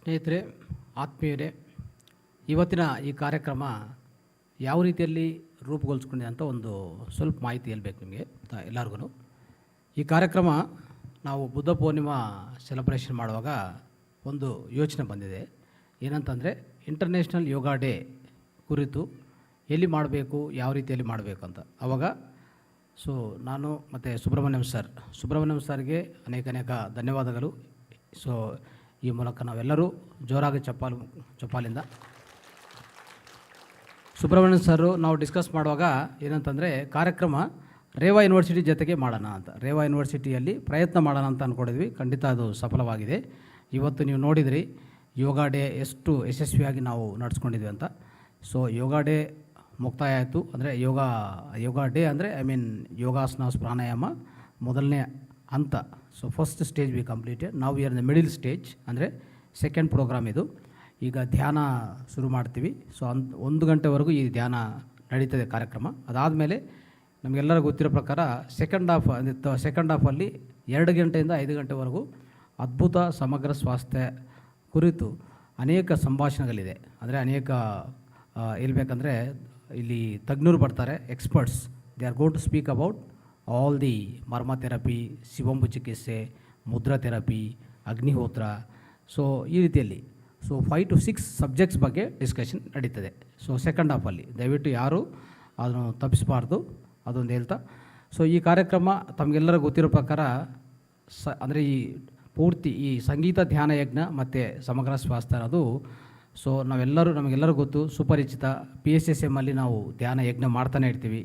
ಸ್ನೇಹಿತರೆ, ಆತ್ಮೀಯರೇ, ಇವತ್ತಿನ ಈ ಕಾರ್ಯಕ್ರಮ ಯಾವ ರೀತಿಯಲ್ಲಿ ರೂಪುಗೊಳಿಸ್ಕೊಂಡಿದೆ ಅಂತ ಒಂದು ಸ್ವಲ್ಪ ಮಾಹಿತಿ ಹೇಳ್ಬೇಕು ನಿಮಗೆ ಎಲ್ಲರಿಗೂ. ಈ ಕಾರ್ಯಕ್ರಮ ನಾವು ಬುದ್ಧ ಪೂರ್ಣಿಮಾ ಸೆಲೆಬ್ರೇಷನ್ ಮಾಡುವಾಗ ಒಂದು ಯೋಚನೆ ಬಂದಿದೆ. ಏನಂತಂದರೆ, ಇಂಟರ್ನ್ಯಾಷನಲ್ ಯೋಗ ಡೇ ಕುರಿತು ಎಲ್ಲಿ ಮಾಡಬೇಕು, ಯಾವ ರೀತಿಯಲ್ಲಿ ಮಾಡಬೇಕು ಅಂತ. ಆವಾಗ ನಾನು ಮತ್ತು ಸುಬ್ರಹ್ಮಣ್ಯಂ ಸರ್ಗೆ ಅನೇಕ ಧನ್ಯವಾದಗಳು. ಈ ಮೂಲಕ ನಾವೆಲ್ಲರೂ ಜೋರಾಗಿ ಚಪ್ಪಾಲಿಂದ ಸುಬ್ರಹ್ಮಣ್ಯಂ ಸರು ನಾವು ಡಿಸ್ಕಸ್ ಮಾಡುವಾಗ ಏನಂತಂದರೆ, ಕಾರ್ಯಕ್ರಮ ರೇವಾ ಯೂನಿವರ್ಸಿಟಿ ಜೊತೆಗೆ ಮಾಡೋಣ ಅಂತ, ರೇವಾ ಯೂನಿವರ್ಸಿಟಿಯಲ್ಲಿ ಪ್ರಯತ್ನ ಮಾಡೋಣ ಅಂತ ಅಂದ್ಕೊಂಡಿದ್ವಿ. ಖಂಡಿತ ಅದು ಸಫಲವಾಗಿದೆ. ಇವತ್ತು ನೀವು ನೋಡಿದ್ರಿ ಯೋಗ ಡೇ ಎಷ್ಟು ಯಶಸ್ವಿಯಾಗಿ ನಾವು ನಡೆಸ್ಕೊಂಡಿದ್ವಿ ಅಂತ. ಯೋಗ ಡೇ ಮುಕ್ತಾಯ ಆಯಿತು. ಅಂದರೆ ಯೋಗ ಡೇ ಅಂದರೆ ಯೋಗಾಸನ ಪ್ರಾಣಾಯಾಮ ಮೊದಲನೇ ಹಂತ. First stage we completed. ನಾವು we are the middle stage, ಅಂದರೆ ಸೆಕೆಂಡ್ ಪ್ರೋಗ್ರಾಮ್ ಇದು. ಈಗ ಧ್ಯಾನ ಶುರು ಮಾಡ್ತೀವಿ. 1 ಗಂಟೆವರೆಗೂ ಈ ಧ್ಯಾನ ನಡೀತದೆ ಕಾರ್ಯಕ್ರಮ. ಅದಾದಮೇಲೆ ನಮಗೆಲ್ಲರಿಗೂ ಗೊತ್ತಿರೋ ಪ್ರಕಾರ ಸೆಕೆಂಡ್ ಹಾಫಲ್ಲಿ 2 ಗಂಟೆಯಿಂದ 5 ಗಂಟೆವರೆಗೂ ಅದ್ಭುತ ಸಮಗ್ರ ಸ್ವಾಸ್ಥ್ಯ ಕುರಿತು ಅನೇಕ ಸಂಭಾಷಣೆಗಳಿದೆ. ಅಂದರೆ ಹೇಳ್ಬೇಕಂದ್ರೆ ಇಲ್ಲಿ ತಜ್ಞರು ಬರ್ತಾರೆ, experts. They are going to speak about all the marma therapy, ಶಿವಂಬು ಚಿಕಿತ್ಸೆ, ಮುದ್ರಾ ಥೆರಪಿ, ಅಗ್ನಿಹೋತ್ರ. ಈ ರೀತಿಯಲ್ಲಿ 5 to 6 ಸಬ್ಜೆಕ್ಟ್ಸ್ ಬಗ್ಗೆ ಡಿಸ್ಕಷನ್ ನಡೀತದೆ. ಸೆಕೆಂಡ್ ಹಾಫಲ್ಲಿ ದಯವಿಟ್ಟು ಯಾರು ಅದನ್ನು ತಪ್ಪಿಸಬಾರ್ದು, ಅದೊಂದು ಹೇಳ್ತಾ. ಈ ಕಾರ್ಯಕ್ರಮ ತಮಗೆಲ್ಲರಿಗೂ ಗೊತ್ತಿರೋ ಪ್ರಕಾರ ಅಂದರೆ ಪೂರ್ತಿ ಈ ಸಂಗೀತ ಧ್ಯಾನ ಯಜ್ಞ ಮತ್ತು ಸಮಗ್ರ ಸ್ವಾಸ್ಥ್ಯ ಅದು ನಮಗೆಲ್ಲರೂ ಗೊತ್ತು, ಸುಪರಿಚಿತ. PSSM ಅಲ್ಲಿ ನಾವು ಧ್ಯಾನ ಯಜ್ಞ ಮಾಡ್ತಾನೆ ಇರ್ತೀವಿ.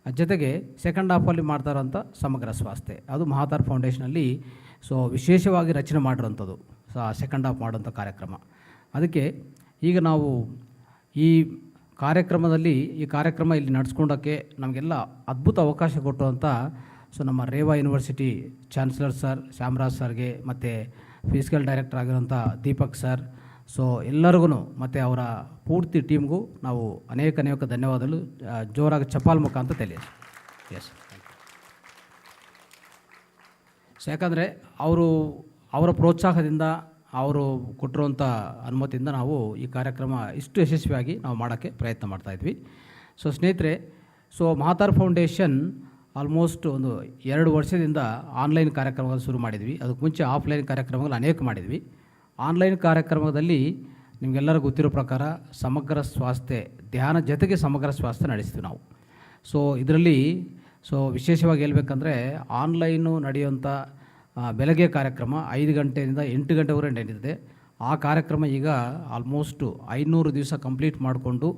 ಜೊತೆಗೆ ಸೆಕೆಂಡ್ ಹಾಫಲ್ಲಿ ಮಾಡ್ತಾ ಇರೋಂಥ ಸಮಗ್ರ ಸ್ವಾಸ್ಥ್ಯ ಅದು ಮಹಾತಾರ್ ಫೌಂಡೇಶನಲ್ಲಿ ವಿಶೇಷವಾಗಿ ರಚನೆ ಮಾಡಿರೋಂಥದ್ದು ಸೆಕೆಂಡ್ ಹಾಫ್ ಮಾಡೋಂಥ ಕಾರ್ಯಕ್ರಮ. ಅದಕ್ಕೆ ಈಗ ನಾವು ಈ ಕಾರ್ಯಕ್ರಮ ಇಲ್ಲಿ ನಡೆಸ್ಕೊಂಡೋಕ್ಕೆ ನಮಗೆಲ್ಲ ಅದ್ಭುತ ಅವಕಾಶ ಕೊಟ್ಟುವಂಥ ನಮ್ಮ Rewa university chancellor sir Shyamraj ಸರ್ಗೆ, ಮತ್ತು ಫಿಸಿಕಲ್ ಡೈರೆಕ್ಟರ್ ಆಗಿರೋಂಥ ದೀಪಕ್ ಸರ್, ಎಲ್ಲರಿಗೂ ಮತ್ತು ಅವರ ಪೂರ್ತಿ ಟೀಮ್ಗೂ ನಾವು ಅನೇಕ ಧನ್ಯವಾದಗಳು ಜೋರಾಗಿ ಚಪ್ಪಾಲ್ ಮುಖಾಂತರ ತಿಳಿಸಿ. ಎಸ್, ಯಾಕಂದರೆ ಅವರ ಪ್ರೋತ್ಸಾಹದಿಂದ, ಅವರು ಕೊಟ್ಟಿರುವಂಥ ಅನುಮತಿಯಿಂದ ನಾವು ಈ ಕಾರ್ಯಕ್ರಮ ಇಷ್ಟು ಯಶಸ್ವಿಯಾಗಿ ನಾವು ಮಾಡೋಕ್ಕೆ ಪ್ರಯತ್ನ ಮಾಡ್ತಾಯಿದ್ವಿ. ಸ್ನೇಹಿತರೆ, ಮಹಾತಾರ್ ಫೌಂಡೇಶನ್ ಆಲ್ಮೋಸ್ಟ್ ಒಂದು 2 ವರ್ಷದಿಂದ ಆನ್ಲೈನ್ ಕಾರ್ಯಕ್ರಮಗಳು ಶುರು ಮಾಡಿದ್ವಿ. ಅದಕ್ಕೆ ಮುಂಚೆ ಆಫ್ಲೈನ್ ಕಾರ್ಯಕ್ರಮಗಳು ಅನೇಕ ಮಾಡಿದ್ವಿ. ಆನ್ಲೈನ್ ಕಾರ್ಯಕ್ರಮದಲ್ಲಿ ನಿಮಗೆಲ್ಲರಿಗೂ ಗೊತ್ತಿರೋ ಪ್ರಕಾರ ಸಮಗ್ರ ಸ್ವಾಸ್ಥ್ಯ ಧ್ಯಾನ ಜೊತೆಗೆ ಸಮಗ್ರ ಸ್ವಾಸ್ಥ್ಯ ನಡೆಸ್ತೀವಿ ನಾವು. ಇದರಲ್ಲಿ ವಿಶೇಷವಾಗಿ ಹೇಳ್ಬೇಕಂದ್ರೆ, ಆನ್ಲೈನು ನಡೆಯುವಂಥ ಬೆಳಗ್ಗೆ ಕಾರ್ಯಕ್ರಮ 5 ಗಂಟೆಯಿಂದ 8 ಗಂಟೆವರೆಗೆ ನಡೀತದೆ. ಆ ಕಾರ್ಯಕ್ರಮ ಈಗ ಆಲ್ಮೋಸ್ಟ್ 500 ದಿವಸ ಕಂಪ್ಲೀಟ್ ಮಾಡಿಕೊಂಡು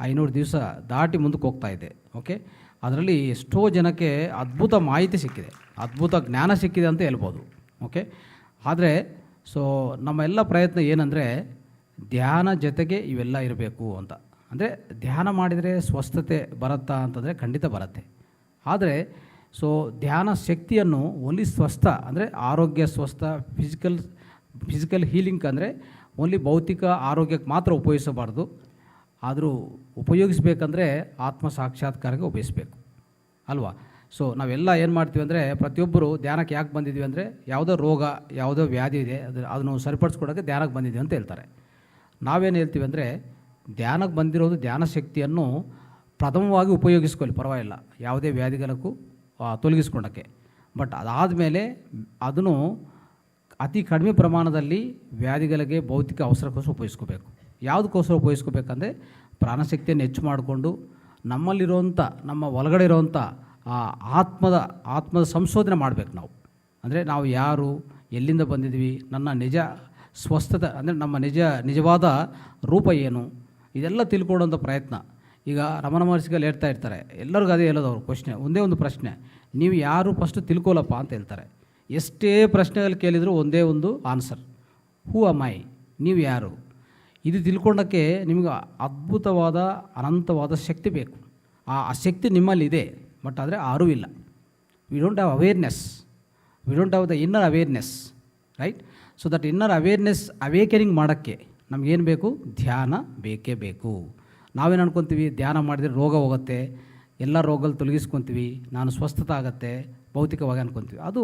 500 ದಿವಸ ದಾಟಿ ಮುಂದಕ್ಕೆ ಹೋಗ್ತಾ ಇದೆ. ಓಕೆ, ಅದರಲ್ಲಿ ಎಷ್ಟೋ ಜನಕ್ಕೆ ಅದ್ಭುತ ಮಾಹಿತಿ ಸಿಕ್ಕಿದೆ, ಅದ್ಭುತ ಜ್ಞಾನ ಸಿಕ್ಕಿದೆ ಅಂತ ಹೇಳ್ಬೋದು. ಓಕೆ, ಆದರೆ ನಮ್ಮ ಎಲ್ಲ ಪ್ರಯತ್ನ ಏನಂದರೆ, ಧ್ಯಾನ ಜೊತೆಗೆ ಇವೆಲ್ಲ ಇರಬೇಕು ಅಂತ. ಅಂದರೆ ಧ್ಯಾನ ಮಾಡಿದರೆ ಸ್ವಸ್ಥತೆ ಬರುತ್ತಾ ಅಂತಂದರೆ ಖಂಡಿತ ಬರುತ್ತೆ. ಆದರೆ ಧ್ಯಾನ ಶಕ್ತಿಯನ್ನು ಓನ್ಲಿ ಸ್ವಸ್ಥ ಅಂದರೆ ಆರೋಗ್ಯ ಸ್ವಸ್ಥ ಫಿಸಿಕಲ್ ಹೀಲಿಂಗ್ ಅಂದರೆ ಓನ್ಲಿ ಭೌತಿಕ ಆರೋಗ್ಯಕ್ಕೆ ಮಾತ್ರ ಉಪಯೋಗಿಸಬಾರ್ದು. ಆದರೂ ಉಪಯೋಗಿಸ್ಬೇಕಂದ್ರೆ ಆತ್ಮ ಸಾಕ್ಷಾತ್ಕಾರಕ್ಕೆ ಉಪಯೋಗಿಸ್ಬೇಕು ಅಲ್ವಾ? ನಾವೆಲ್ಲ ಏನು ಮಾಡ್ತೀವಿ ಅಂದರೆ, ಪ್ರತಿಯೊಬ್ಬರು ಧ್ಯಾನಕ್ಕೆ ಯಾಕೆ ಬಂದಿದ್ವಿ ಅಂದರೆ, ಯಾವುದೋ ರೋಗ, ಯಾವುದೋ ವ್ಯಾಧಿ ಇದೆ, ಅದನ್ನು ಸರಿಪಡಿಸ್ಕೊಡೋಕ್ಕೆ ಧ್ಯಾನಕ್ಕೆ ಬಂದಿದ್ದೀವಿ ಅಂತ ಹೇಳ್ತಾರೆ. ನಾವೇನು ಹೇಳ್ತೀವಿ ಅಂದರೆ, ಧ್ಯಾನಕ್ಕೆ ಬಂದಿರೋದು ಧ್ಯಾನ ಶಕ್ತಿಯನ್ನು ಪ್ರಥಮವಾಗಿ ಉಪಯೋಗಿಸ್ಕೊಳ್ಳಿ, ಪರವಾಗಿಲ್ಲ, ಯಾವುದೇ ವ್ಯಾಧಿಗಳಕ್ಕೂ ತೊಲಗಿಸ್ಕೊಳಕ್ಕೆ. ಬಟ್ ಅದಾದಮೇಲೆ ಅದನ್ನು ಅತಿ ಕಡಿಮೆ ಪ್ರಮಾಣದಲ್ಲಿ ವ್ಯಾಧಿಗಳಿಗೆ ಭೌತಿಕ ಅವಸರಕ್ಕೋಸ್ಕರ ಉಪಯೋಗಿಸ್ಕೋಬೇಕು. ಯಾವುದಕ್ಕೋಸ್ಕರ ಉಪಯೋಗಿಸ್ಕೋಬೇಕಂದ್ರೆ, ಪ್ರಾಣಶಕ್ತಿಯನ್ನು ಹೆಚ್ಚು ಮಾಡಿಕೊಂಡು ನಮ್ಮಲ್ಲಿರೋಂಥ, ನಮ್ಮ ಒಳಗಡೆ ಇರೋವಂಥ ಆತ್ಮದ ಸಂಶೋಧನೆ ಮಾಡಬೇಕು ನಾವು. ಅಂದರೆ ನಾವು ಯಾರು, ಎಲ್ಲಿಂದ ಬಂದಿದ್ವಿ, ನನ್ನ ನಿಜ ಸ್ವಸ್ಥತೆ ಅಂದರೆ ನಮ್ಮ ನಿಜವಾದ ರೂಪ ಏನು, ಇದೆಲ್ಲ ತಿಳ್ಕೊಳ್ಳೋಂಥ ಪ್ರಯತ್ನ. ಈಗ ರಮಣ ಮಹರ್ಷಿಗಳು ಹೇಳ್ತಾ ಇರ್ತಾರೆ, ಎಲ್ಲರಿಗೂ ಅದೇ ಹೇಳೋದು ಅವ್ರ ಒಂದೇ ಒಂದು ಪ್ರಶ್ನೆ, ನೀವು ಯಾರು ಫಸ್ಟ್ ತಿಳ್ಕೊಳ್ಳಪ್ಪ ಅಂತ ಹೇಳ್ತಾರೆ. ಎಷ್ಟೇ ಪ್ರಶ್ನೆಗಳು ಕೇಳಿದರೂ ಒಂದೇ ಒಂದು ಆನ್ಸರ್, ಹೂ ಅಮ್ ಐ, ನೀವು ಯಾರು. ಇದು ತಿಳ್ಕೊಳ್ಳೋಕ್ಕೆ ನಿಮಗೆ ಅದ್ಭುತವಾದ ಅನಂತವಾದ ಶಕ್ತಿ ಬೇಕು. ಆ ಶಕ್ತಿ ನಿಮ್ಮಲ್ಲಿದೆ, ಬಟ್ ಆದರೆ ಅರಿವಿಲ್ಲ. We don't have awareness, we don't have the inner awareness, right? That inner awareness awakening ಮಾಡೋಕ್ಕೆ ನಮಗೇನು ಬೇಕು? ಧ್ಯಾನ ಬೇಕೇ ಬೇಕು. ನಾವೇನು ಅನ್ಕೊತೀವಿ, ಧ್ಯಾನ ಮಾಡಿದರೆ ರೋಗ ಹೋಗುತ್ತೆ, ಎಲ್ಲ ರೋಗಗಳು ತೊಲಗಿಸ್ಕೊತೀವಿ, ನಾನು ಸ್ವಸ್ಥತೆ ಆಗುತ್ತೆ ಭೌತಿಕವಾಗಿ ಅನ್ಕೊತೀವಿ. ಅದು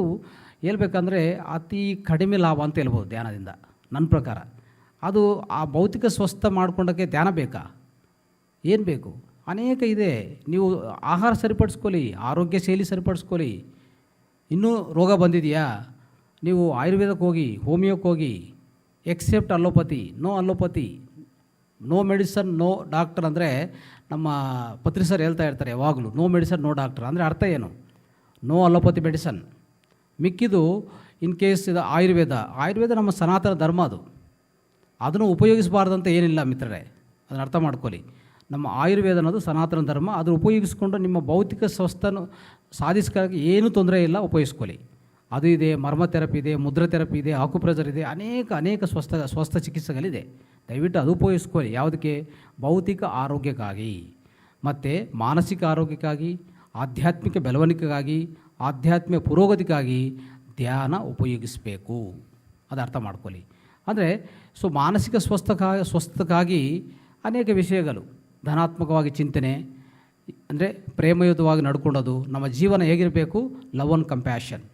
ಹೇಳ್ಬೇಕಂದ್ರೆ ಅತಿ ಕಡಿಮೆ ಲಾಭ ಅಂತ ಹೇಳ್ಬೋದು ಧ್ಯಾನದಿಂದ ನನ್ನ ಪ್ರಕಾರ. ಅದು ಆ ಭೌತಿಕ ಸ್ವಸ್ಥ ಮಾಡ್ಕೊಂಡಕ್ಕೆ ಧ್ಯಾನ ಬೇಕಾ? ಏನು ಬೇಕು? ಅನೇಕ ಇದೆ. ನೀವು ಆಹಾರ ಸರಿಪಡಿಸ್ಕೊಳ್ಳಿ, ಆರೋಗ್ಯ ಶೈಲಿ ಸರಿಪಡಿಸ್ಕೊಳ್ಳಿ. ಇನ್ನೂ ರೋಗ ಬಂದಿದೆಯಾ, ನೀವು ಆಯುರ್ವೇದಕ್ಕೆ ಹೋಗಿ, ಹೋಮಿಯೋಕ್ಕೆ ಹೋಗಿ, except allopathy, no allopathy, no medicine no doctor. ಅಂದರೆ ನಮ್ಮ ಪತ್ರಿ ಸರ್ ಹೇಳ್ತಾ ಇರ್ತಾರೆ ಯಾವಾಗಲೂ, ನೋ ಮೆಡಿಸನ್ ನೋ ಡಾಕ್ಟರ್. ಅಂದರೆ ಅರ್ಥ ಏನು? No allopathy medicine. ಮಿಕ್ಕಿದು ಇನ್ ಕೇಸ್ ಇದು ಆಯುರ್ವೇದ ನಮ್ಮ ಸನಾತನ ಧರ್ಮ, ಅದನ್ನು ಉಪಯೋಗಿಸಬಾರ್ದಂತ ಏನಿಲ್ಲ ಮಿತ್ರರೇ, ಅದನ್ನು ಅರ್ಥ ಮಾಡ್ಕೊಳ್ಳಿ. ನಮ್ಮ ಆಯುರ್ವೇದ ಅನ್ನೋದು ಸನಾತನ ಧರ್ಮ, ಅದನ್ನು ಉಪಯೋಗಿಸ್ಕೊಂಡು ನಿಮ್ಮ ಭೌತಿಕ ಸ್ವಸ್ಥನ ಸಾಧಿಸ್ಕೊಳ್ಳೋಕ್ಕೆ ಏನೂ ತೊಂದರೆ ಇಲ್ಲ, ಉಪಯೋಗಿಸ್ಕೊಳ್ಳಿ. ಅದು ಇದೆ, ಮರ್ಮ ಥೆರಪಿ ಇದೆ, ಮುದ್ರಾ ಥೆರಪಿ ಇದೆ, ಆಕ್ಯುಪ್ರೆಷರ್ ಇದೆ, ಅನೇಕ ಸ್ವಸ್ಥ ಚಿಕಿತ್ಸೆಗಳಿದೆ. ದಯವಿಟ್ಟು ಅದು ಉಪಯೋಗಿಸ್ಕೊಳ್ಳಿ. ಯಾವುದಕ್ಕೆ? ಭೌತಿಕ ಆರೋಗ್ಯಕ್ಕಾಗಿ ಮತ್ತು ಮಾನಸಿಕ ಆರೋಗ್ಯಕ್ಕಾಗಿ, ಆಧ್ಯಾತ್ಮಿಕ ಬೆಳವಣಿಗೆಗಾಗಿ, ಆಧ್ಯಾತ್ಮಿಕ ಪುರೋಗತಿಗಾಗಿ ಧ್ಯಾನ ಉಪಯೋಗಿಸಬೇಕು. ಅದು ಅರ್ಥ ಮಾಡ್ಕೊಳ್ಳಿ. ಅಂದರೆ ಮಾನಸಿಕ ಸ್ವಸ್ಥಕ್ಕಾಗಿ ಅನೇಕ ವಿಷಯಗಳು, ಧನಾತ್ಮಕವಾಗಿ ಚಿಂತನೆ, ಅಂದರೆ ಪ್ರೇಮಯುತವಾಗಿ ನಡ್ಕೊಳ್ಳೋದು. ನಮ್ಮ ಜೀವನ ಹೇಗಿರಬೇಕು? Love and compassion.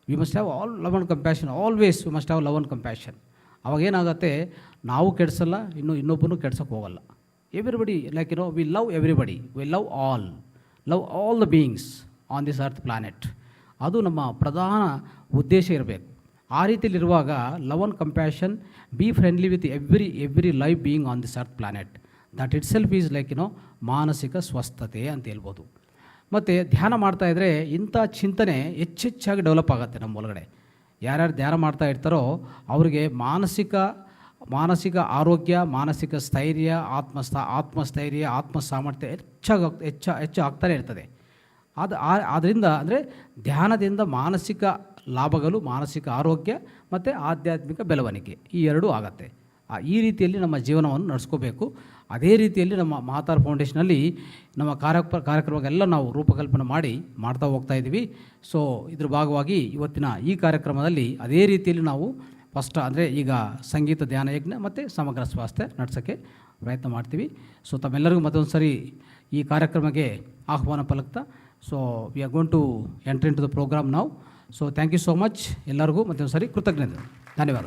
We must have all love and compassion, always we must have love and compassion. ಅವಾಗೇನಾಗುತ್ತೆ, ನಾವು ಕೆಡಿಸಲ್ಲ, ಇನ್ನೊಬ್ಬನು ಕೆಡ್ಸೋಕ್ಕೆ ಹೋಗಲ್ಲ. Everybody like we love everybody, we love all the beings on this earth planet. ಅದು ನಮ್ಮ ಪ್ರಧಾನ ಉದ್ದೇಶ ಇರಬೇಕು. ಆ ರೀತಿಯಲ್ಲಿರುವಾಗ love and compassion, be friendly with every life being on this earth planet, that itself is like ಮಾನಸಿಕ ಸ್ವಸ್ಥತೆ ಅಂತ ಹೇಳ್ಬೋದು. ಮತ್ತು ಧ್ಯಾನ ಮಾಡ್ತಾಯಿದ್ರೆ ಇಂಥ ಚಿಂತನೆ ಹೆಚ್ಚೆಚ್ಚಾಗಿ ಡೆವಲಪ್ ಆಗುತ್ತೆ ನಮ್ಮ ಒಳಗಡೆ. ಯಾರ್ಯಾರು ಧ್ಯಾನ ಮಾಡ್ತಾ ಇರ್ತಾರೋ ಅವರಿಗೆ ಮಾನಸಿಕ ಆರೋಗ್ಯ, ಮಾನಸಿಕ ಸ್ಥೈರ್ಯ, ಆತ್ಮಸ್ಥೈರ್ಯ, ಆತ್ಮಸಾಮರ್ಥ್ಯ ಹೆಚ್ಚು ಆಗ್ತಾನೆ ಇರ್ತದೆ. ಆದ್ದರಿಂದ ಅಂದರೆ ಧ್ಯಾನದಿಂದ ಮಾನಸಿಕ ಲಾಭಗಳು, ಮಾನಸಿಕ ಆರೋಗ್ಯ ಮತ್ತು ಆಧ್ಯಾತ್ಮಿಕ ಬೆಳವಣಿಗೆ ಈ ಎರಡೂ ಆಗತ್ತೆ. ಈ ರೀತಿಯಲ್ಲಿ ನಮ್ಮ ಜೀವನವನ್ನು ನಡೆಸ್ಕೋಬೇಕು. ಅದೇ ರೀತಿಯಲ್ಲಿ ನಮ್ಮ ಮಹಾತಾರ್ ಫೌಂಡೇಶನಲ್ಲಿ ನಮ್ಮ ಕಾರ್ಯಕ್ರಮಕ್ಕೆಲ್ಲ ನಾವು ರೂಪಕಲ್ಪನೆ ಮಾಡ್ತಾ ಹೋಗ್ತಾ ಇದ್ದೀವಿ. ಸೊ ಇದ್ರ ಭಾಗವಾಗಿ ಇವತ್ತಿನ ಈ ಕಾರ್ಯಕ್ರಮದಲ್ಲಿ ಅದೇ ರೀತಿಯಲ್ಲಿ ನಾವು ಫಸ್ಟ್ ಅಂದರೆ ಈಗ ಸಂಗೀತ ಧ್ಯಾನ ಯಜ್ಞ ಮತ್ತು ಸಮಗ್ರ ಸ್ವಾಸ್ಥ್ಯ ನಡೆಸೋಕ್ಕೆ ಪ್ರಯತ್ನ ಮಾಡ್ತೀವಿ. ಸೊ ತಮ್ಮೆಲ್ಲರಿಗೂ ಮತ್ತೊಂದು ಸರಿ ಈ ಕಾರ್ಯಕ್ರಮಕ್ಕೆ ಆಹ್ವಾನ ಪಲಕ್ತಾ, so we are going to enter in to the program ನಾವು. So thank you so much ಎಲ್ಲರಿಗೂ ಮತ್ತೊಂದು ಸರಿ ಕೃತಜ್ಞತೆ, ಧನ್ಯವಾದ.